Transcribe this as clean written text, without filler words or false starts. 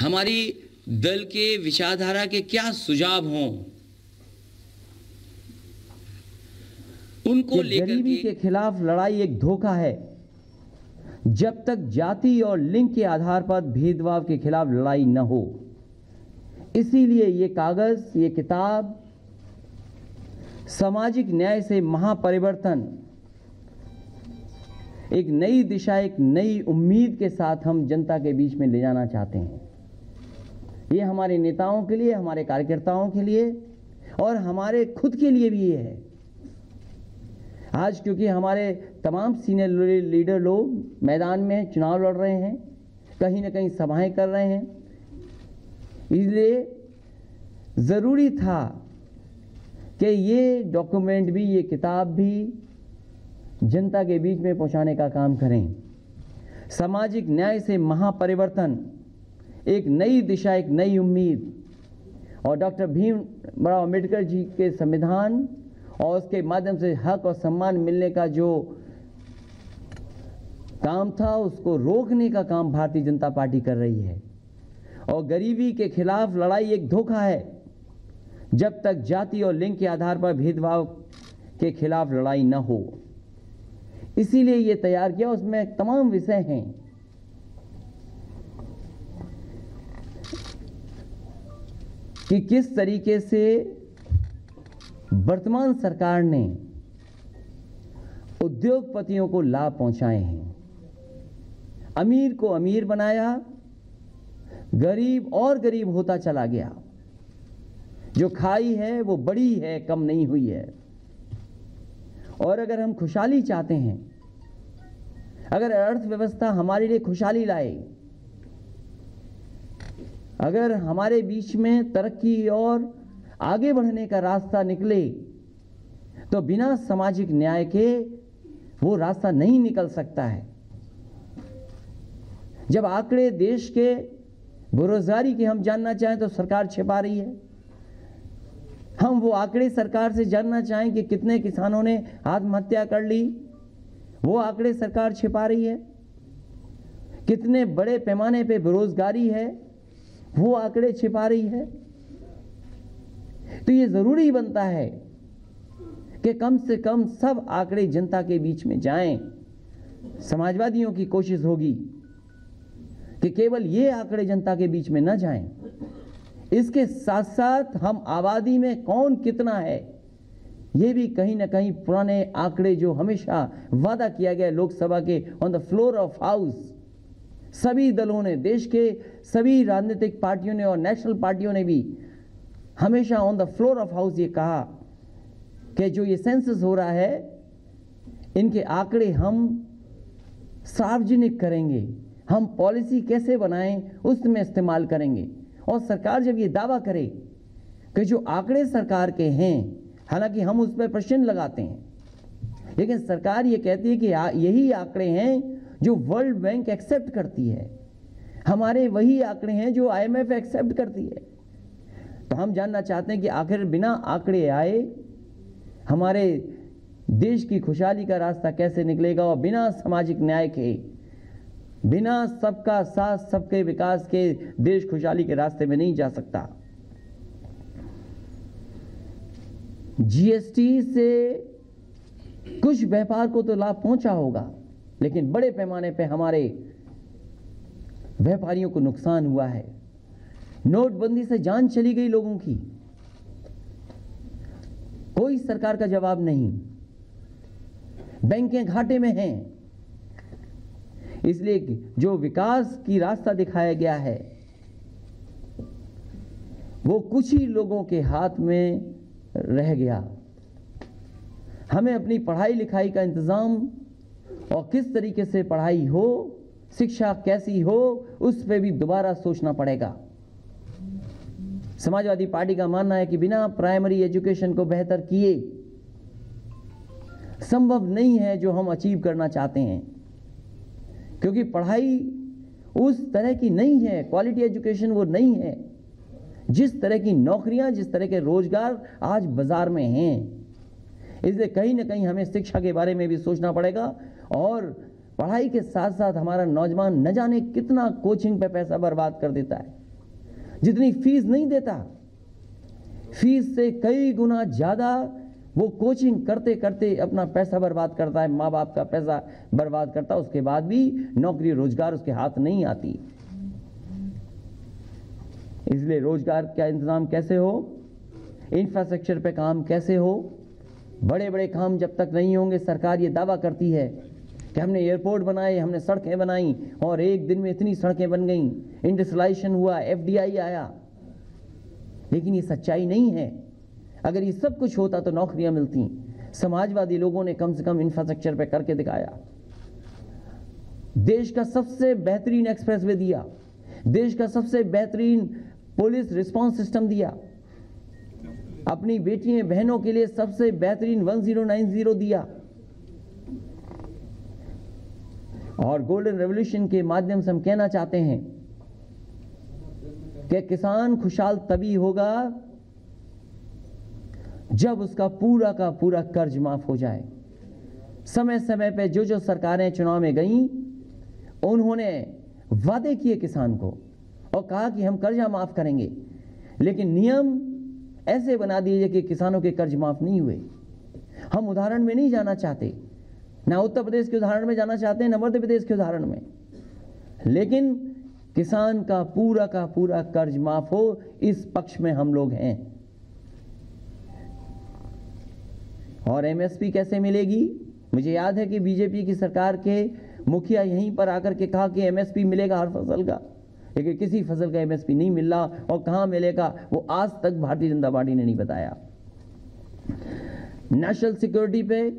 हमारी दल के विचारधारा के क्या सुझाव हों, उनको लेकर गरीबी के खिलाफ लड़ाई एक धोखा है। जब तक जाति और लिंग के आधार पर भेदभाव के खिलाफ लड़ाई न हो, इसीलिए ये कागज, ये किताब सामाजिक न्याय से महापरिवर्तन, एक नई दिशा, एक नई उम्मीद के साथ हम जनता के बीच में ले जाना चाहते हैं। ये हमारे नेताओं के लिए, हमारे कार्यकर्ताओं के लिए और हमारे खुद के लिए भी ये है। आज क्योंकि हमारे तमाम सीनियर लीडर लोग मैदान में चुनाव लड़ रहे हैं, कहीं ना कहीं सभाएं कर रहे हैं, इसलिए ज़रूरी था कि ये डॉक्यूमेंट भी, ये किताब भी जनता के बीच में पहुंचाने का काम करें। सामाजिक न्याय से महापरिवर्तन, एक नई दिशा, एक नई उम्मीद और डॉक्टर भीमराव अम्बेडकर जी के संविधान और उसके माध्यम से हक और सम्मान मिलने का जो काम था, उसको रोकने का काम भारतीय जनता पार्टी कर रही है। और गरीबी के खिलाफ लड़ाई एक धोखा है। जब तक जाति और लिंग के आधार पर भेदभाव के खिलाफ लड़ाई न हो, इसीलिए ये तैयार किया। उसमें तमाम विषय हैं। कि किस तरीके से वर्तमान सरकार ने उद्योगपतियों को लाभ पहुंचाए हैं, अमीर को अमीर बनाया, गरीब और गरीब होता चला गया। जो खाई है वो बड़ी है, कम नहीं हुई है। और अगर हम खुशहाली चाहते हैं, अगर अर्थव्यवस्था हमारे लिए खुशहाली लाए, अगर हमारे बीच में तरक्की और आगे बढ़ने का रास्ता निकले, तो बिना सामाजिक न्याय के वो रास्ता नहीं निकल सकता है। जब आंकड़े देश के बेरोजगारी के हम जानना चाहें तो सरकार छिपा रही है। हम वो आंकड़े सरकार से जानना चाहें कि कितने किसानों ने आत्महत्या कर ली, वो आंकड़े सरकार छिपा रही है। कितने बड़े पैमाने पे बेरोजगारी है, वो आंकड़े छिपा रही है। तो ये जरूरी बनता है कि कम से कम सब आंकड़े जनता के बीच में जाएं। समाजवादियों की कोशिश होगी कि केवल ये आंकड़े जनता के बीच में न जाएं, इसके साथ साथ हम आबादी में कौन कितना है, ये भी कहीं ना कहीं पुराने आंकड़े जो हमेशा वादा किया गया लोकसभा के on the floor of house, सभी दलों ने, देश के सभी राजनीतिक पार्टियों ने और नेशनल पार्टियों ने भी हमेशा on the floor of house ये कहा कि जो ये सेंसस हो रहा है, इनके आंकड़े हम सार्वजनिक करेंगे, हम पॉलिसी कैसे बनाएं उसमें इस्तेमाल करेंगे। और सरकार जब ये दावा करे कि जो आंकड़े सरकार के हैं, हालांकि हम उस पर प्रश्न लगाते हैं, लेकिन सरकार ये कहती है कि यही आंकड़े हैं जो वर्ल्ड बैंक एक्सेप्ट करती है, हमारे वही आंकड़े हैं जो IMF एक्सेप्ट करती है। तो हम जानना चाहते हैं कि आखिर बिना आंकड़े आए हमारे देश की खुशहाली का रास्ता कैसे निकलेगा, और बिना सामाजिक न्याय के, बिना सबका साथ, सबके विकास के देश खुशहाली के रास्ते में नहीं जा सकता। GST से कुछ व्यापार को तो लाभ पहुंचा होगा, लेकिन बड़े पैमाने पे हमारे व्यापारियों को नुकसान हुआ है। नोटबंदी से जान चली गई लोगों की, कोई सरकार का जवाब नहीं, बैंकें घाटे में हैं। इसलिए जो विकास की रास्ता दिखाया गया है वो कुछ ही लोगों के हाथ में रह गया। हमें अपनी पढ़ाई लिखाई का इंतजाम और किस तरीके से पढ़ाई हो, शिक्षा कैसी हो, उस पर भी दोबारा सोचना पड़ेगा। समाजवादी पार्टी का मानना है कि बिना प्राइमरी एजुकेशन को बेहतर किए संभव नहीं है जो हम अचीव करना चाहते हैं, क्योंकि पढ़ाई उस तरह की नहीं है, क्वालिटी एजुकेशन वो नहीं है, जिस तरह की नौकरियां, जिस तरह के रोजगार आज बाजार में हैं। इसलिए कहीं ना कहीं हमें शिक्षा के बारे में भी सोचना पड़ेगा, और पढ़ाई के साथ साथ हमारा नौजवान न जाने कितना कोचिंग पे पैसा बर्बाद कर देता है। जितनी फीस नहीं देता, फीस से कई गुना ज़्यादा वो कोचिंग करते करते अपना पैसा बर्बाद करता है, माँ बाप का पैसा बर्बाद करता है, उसके बाद भी नौकरी रोजगार उसके हाथ नहीं आती। इसलिए रोजगार का इंतजाम कैसे हो, इंफ्रास्ट्रक्चर पे काम कैसे हो, बड़े बड़े काम जब तक नहीं होंगे, सरकार ये दावा करती है कि हमने एयरपोर्ट बनाए, हमने सड़कें बनाई और एक दिन में इतनी सड़कें बन गई, इंडस्ट्रियलाइजेशन हुआ, FDI आया, लेकिन ये सच्चाई नहीं है। अगर ये सब कुछ होता तो नौकरियां मिलती। समाजवादी लोगों ने कम से कम इंफ्रास्ट्रक्चर पे करके दिखाया। देश का सबसे बेहतरीन एक्सप्रेसवे दिया, देश का सबसे बेहतरीन पुलिस रिस्पांस सिस्टम दिया, अपनी बेटियों बहनों के लिए सबसे बेहतरीन 1090 दिया, और गोल्डन रेवोल्यूशन के माध्यम से हम कहना चाहते हैं कि किसान खुशहाल तभी होगा जब उसका पूरा का पूरा कर्ज माफ हो जाए। समय समय पे जो जो सरकारें चुनाव में गईं, उन्होंने वादे किए किसान को और कहा कि हम कर्जा माफ करेंगे, लेकिन नियम ऐसे बना दिए कि किसानों के कर्ज माफ नहीं हुए। हम उदाहरण में नहीं जाना चाहते, ना उत्तर प्रदेश के उदाहरण में जाना चाहते हैं, ना मध्य प्रदेश के उदाहरण में, लेकिन किसान का पूरा कर्ज माफ हो, इस पक्ष में हम लोग हैं। और MSP कैसे मिलेगी? मुझे याद है कि बीजेपी की सरकार के मुखिया यहीं पर आकर के कहा कि MSP मिलेगा हर फसल का, लेकिन किसी फसल का MSP नहीं मिल रहा, और कहां मिलेगा वो आज तक भारतीय जनता पार्टी ने नहीं बताया। नेशनल सिक्योरिटी पे